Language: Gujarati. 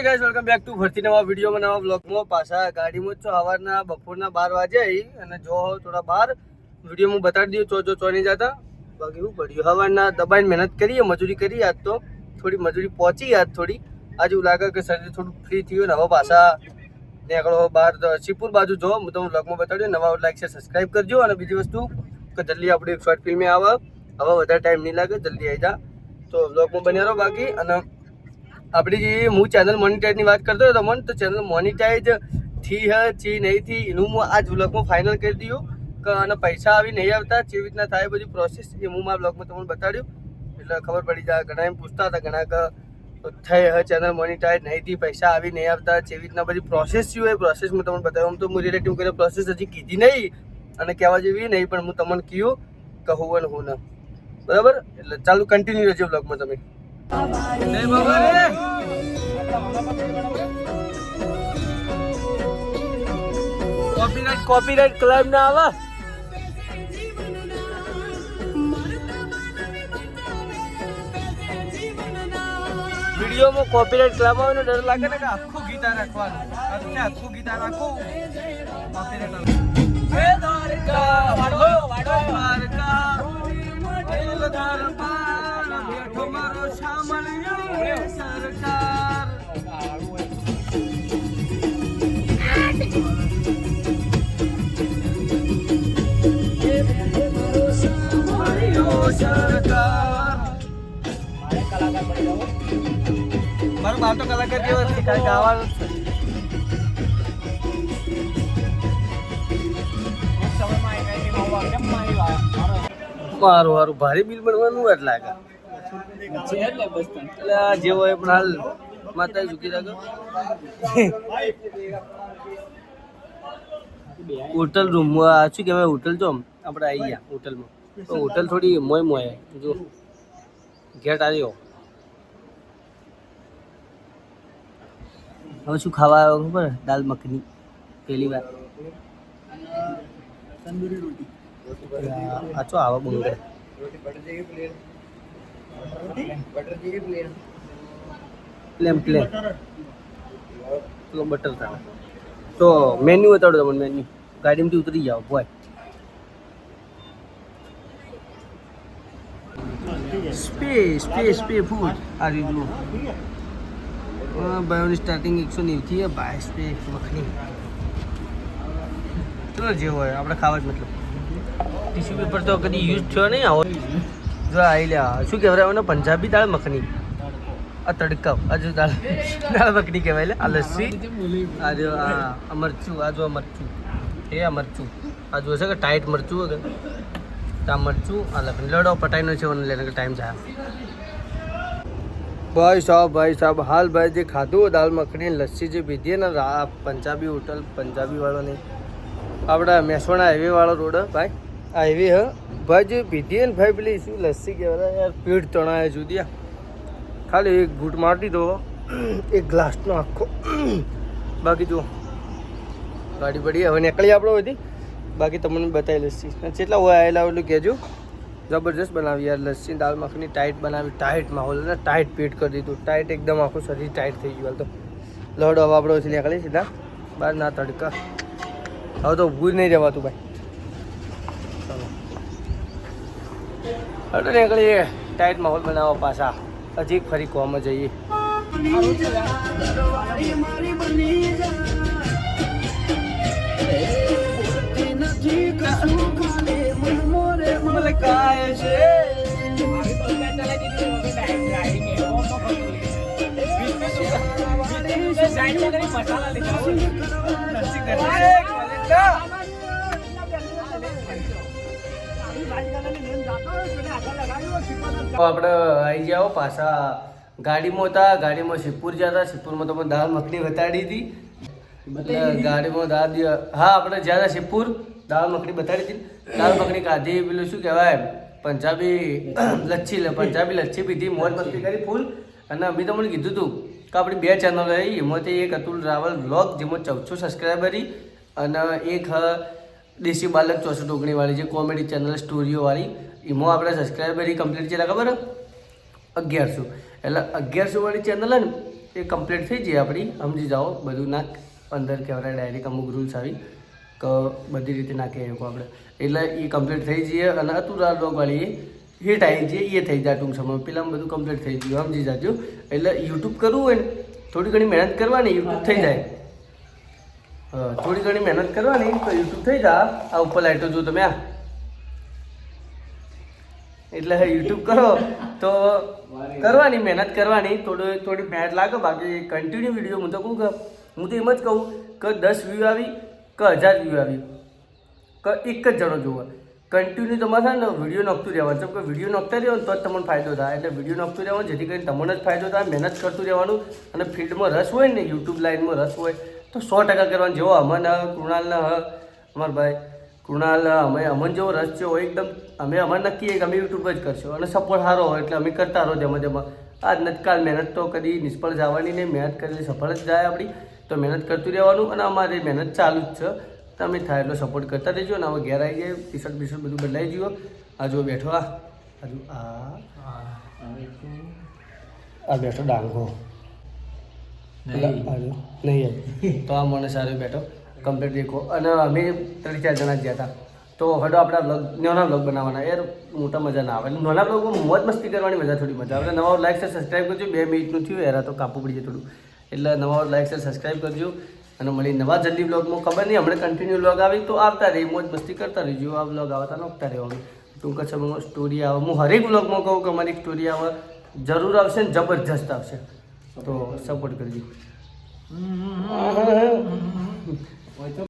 ગાઈસ વેલકમ બેક ટુ ફરતી નવા વિડીયોમાં નવા વ્લોગમાં પાછા ગાડીમાં છો સવારના બપોરના 12 વાગે આવી અને જો થોડા બહાર વિડીયોમાં બતાડી દઉં ચો નહીં જતા બાકી એવું પડ્યું સવારના દબાઈને મહેનત કરીએ મજૂરી કરી આજ તો થોડી મજૂરી પહોંચી આજ થોડી આજે એવું લાગે કે શરીર થોડું ફ્રી થયું ને હવે પાછા નીકળો બહાર શિવપુર બાજુ જો હું તમને વ્લોગમાં બતાડ્યું નવા લાઈક છે સબસ્ક્રાઈબ કરજો અને બીજી વસ્તુ કે જલ્દી આપણે એક શોર્ટ ફિલ્મ આવે હવે વધારે ટાઈમ નહીં લાગે જલ્દી આવી જા તો વ્લોગમાં બન્યા રહો બાકી અને આપણી જે હું ચેનલ મોનિટાઈઝની વાત કરતો હતો મને તો ચેનલ મોનિટાઈઝ થી છી નહીં થી એનું હું આજ વ્લોગમાં ફાઇનલ કરી દઉં કે અને પૈસા આવી નહીં આવતા કેવી રીતના થાય બધી પ્રોસેસ એ હું મારા વ્લોગમાં તમને બતાડ્યું એટલે ખબર પડી જાય ઘણા એમ પૂછતા હતા ઘણા કે થઈ ચેનલ મોનિટાઈઝ નહીંથી પૈસા આવી નહીં આવતા કેવી રીતના બધી પ્રોસેસ શું એ પ્રોસેસ હું તમને બતાવ્યું આમ તો હું રિલેટિવ કરીને પ્રોસેસ હજી કીધી નહીં અને કહેવા જેવી નહીં પણ હું તમને કહ્યું કહું અને હું ના બરાબર એટલે ચાલુ કન્ટિન્યુ રહેજો વ્લોગમાં તમે કોપીરાઇટ ક્લેમ ના આવે વિડીયોમાં કોપીરાઇટ ક્લેમ આવે ને ડર લાગે ને કે આખું ગીતા રાખવાનું આખું ગીતા રાખું મારું બાપ તો કલાકાર જેવો છે ગાવાનું મારું ભારે બિલ બનવાનું જ લાગે એટલે જેવો એ પણ હાલ માતા ઝૂકી રાખો હોટલ રૂમમાં શું કહેવાય હોટલ જો આપણે આવી ગયા હોટલમાં તો હોટલ થોડી મોય જો ગેટ આવ્યો હવે શું ખાવા આવ્યો ખબર દાલ મખની પહેલી વાર તંદૂરી રોટી આચો આવા બંગડે પ્લેન પેલો બટર થાય તો મેન્યુ બતાડો તમને મેન્યુ ગાડીમાંથી ઉતરી જાઓ બોય સ્પેસ ફૂડ આ રીતનું બાયોની સ્ટાર્ટિંગ 190 થી બાય સ્પેસ મખની ચલો જે હોય આપણે ખાવા જ મતલબ ટીશ્યુ પેપર તો કદી યુઝ થયો નહીં આવો જો આવી લે શું કહેવાય પંજાબી દાળ મખની આ તડકા આજુ દાળ મખની કહેવાય લે આ લસ્સી આજુ આ મરચું આજુ આ મરચું એ આ મરચું આજુ હશે કે ટાઈટ મરચું વગર આ મરચું આ લખની લડો પટાઈનો છે મને લેને ટાઈમ જાય ભાઈ સાહેબ હાલ ભાઈ જે ખાધું દાલ મખની લસ્સી જે પીધી ને પંજાબી હોટલ પંજાબી વાળો નહીં આપણા મહેસાણા હાઈવે વાળો રોડ ભાઈ હાઈવે હ ભાઈ જે પીધી ને ભાઈ પેલી શું લસ્સી કહેવાય યાર પેટ તણાય જુદી ખાલી એક ઘૂંટ મારી દો એક ગ્લાસનો આખો બાકી જો ગાડી પડી હવે નીકળી આપણો બધી બાકી તમને બતાવી લસ્સી કેટલા હોય આવેલા એટલું કહેજો જબરજસ્ત બનાવી યાર લસ્સી દાલ મખની ટાઈટ બનાવી ટાઈટ માહોલ અને ટાઈટ પેટ કરી દીધું ટાઈટ એકદમ આખું શરીર ટાઈટ થઈ ગયું હાલ તો લડ હવે આપણો નીકળી સીધા બહાર ના તડકા હવે તો ઊભું જ નહીં રહેવાતું ભાઈ ચાલો હવે નીકળીએ ટાઈટ માહોલ બનાવવા પાછા હજી ફરી કોમ જઈએ આપણે આવી જાઓ પાછા ગાડીમાં હતા ગાડીમાં શિવપુર જતા શિવપુરમાં તો દાળ મખની બતાડી હતી ગાડીમાં દાળ હા આપણે જ્યાં શિવપુર દાળ મખની બતાડી હતી દાળ મખની ખાધી પેલું શું કહેવાય પંજાબી લચ્છી પીધી મોજ મસ્તી કરી ફૂલ અને અમે તમને કીધું હતું કે આપણી 2 ચેનલ રહી એમાંથી એક અતુલ રાવલ વ્લોગ જેમાં 1400 સબસ્ક્રાઈબરી અને એક દેશી બાલક 64 વાળી જે કોમેડી ચેનલ સ્ટોરીઓવાળી એમાં આપણે સબસ્ક્રાઈબરી કમ્પ્લીટ છે ખબર 1100 એટલે 1100 વાળી ચેનલ હે ને એ કમ્પ્લીટ થઈ જાય આપણી, સમજી જાઓ. બધું ના અંદર કહેવાય ડાયરેક્ટ અમુક રૂલ્સ આવી કે બધી રીતે નાખી શકો આપણે, એટલે એ કમ્પ્લીટ થઈ જઈએ. અને અતુરા બ્લોગવાળી હિટ આવી છે એ થઈ જાય ટૂંક સમય. પેલા બધું કમ્પ્લીટ થઈ ગયું, સમજી જાજો. એટલે યુટ્યુબ કરવું હોય ને થોડી ઘણી મહેનત કરવાની, યુટ્યુબ થઈ જાય. થોડી ઘણી મહેનત કરવાની તો યુટ્યુબ થઈ જાય. આ ઉપર લાઈટો જો તમે, આ એટલે યુટ્યુબ કરો તો કરવાની મહેનત કરવાની, થોડી મહેનત લાગે. બાકી કન્ટિન્યુ વિડીયો હું તો કહું કે હું તો એમ જ કહું કે 10 વ્યૂ આવી કે 1000 વ્યૂ આવી કે એક જ જણો જોવે, કન્ટિન્યુ તમારે છે ને વિડીયો નોખતું રહેવાનું. જેમ કે વિડીયો નોખતા રહેવાનું તો જ તમને ફાયદો થાય. એટલે વિડીયો નોખતું રહેવાનું જેથી કરીને તમને જ ફાયદો થાય. મહેનત કરતું રહેવાનું. અને ફિલ્ડમાં રસ હોય ને, યુટ્યુબ લાઈનમાં રસ હોય તો 100% કરવાનું. જેવો અમને કૃણાલને અમારા ભાઈ કૃણાલ અમને જેવો રસ છે હોય એકદમ, અમે નક્કી કે અમે યુટ્યુબ જ કરશો અને સપોર્ટ સારો હોય એટલે અમે કરતા રહો જેમાં આજ નતકાલ. મહેનત તો કદી નિષ્ફળ જવાની નહીં, મહેનત કરેલી સફળ જ જાય આપણી. તો મહેનત કરતું રહેવાનું અને અમારી મહેનત ચાલુ જ છે. તમે થાય એટલો સપોર્ટ કરતા રહેજો. ને હવે ઘેર આવી જાય, ટી શર્ટ બધું બદલાઈ ગયો. આ જો બેઠો, આ બેઠો ડાંગો નહીં આવી તો આ મને સારું બેઠો કમ્પ્લીટ દેખો. અને અમે 3-4 જણા જ ગયા હતા. તો હવે આપણા બ્લોગ નાના બ્લોગ બનાવવાના, યાર મોટા મજા ના આવે. નાના બ્લોગમાં મોજ મસ્તી કરવાની મજા થોડી મજા આવે. નવા લાઈક છે સબસ્ક્રાઈબ કરજો. 2 મિનિટનું થયું યાર, તો કાપવું પડી જાય થોડું. એટલે નવા લાઈક છે સબસ્ક્રાઈબ કરજો. અને મળી નવા જલ્દી બ્લોગમાં. ખબર નહીં હમણાં કન્ટિન્યુ બ્લોગ આવી તો આવતા રહી, મોજ મસ્તી કરતા રહીજો. આ બ્લોગ આવતા નોખતા રહેવાનું. ટૂંક સમયમાં સ્ટોરી આવે. હું હરેક બ્લોગમાં કહું કે અમારી સ્ટોરી આવે, જરૂર આવશે ને જબરજસ્ત આવશે. તો સપોર્ટ કરજો.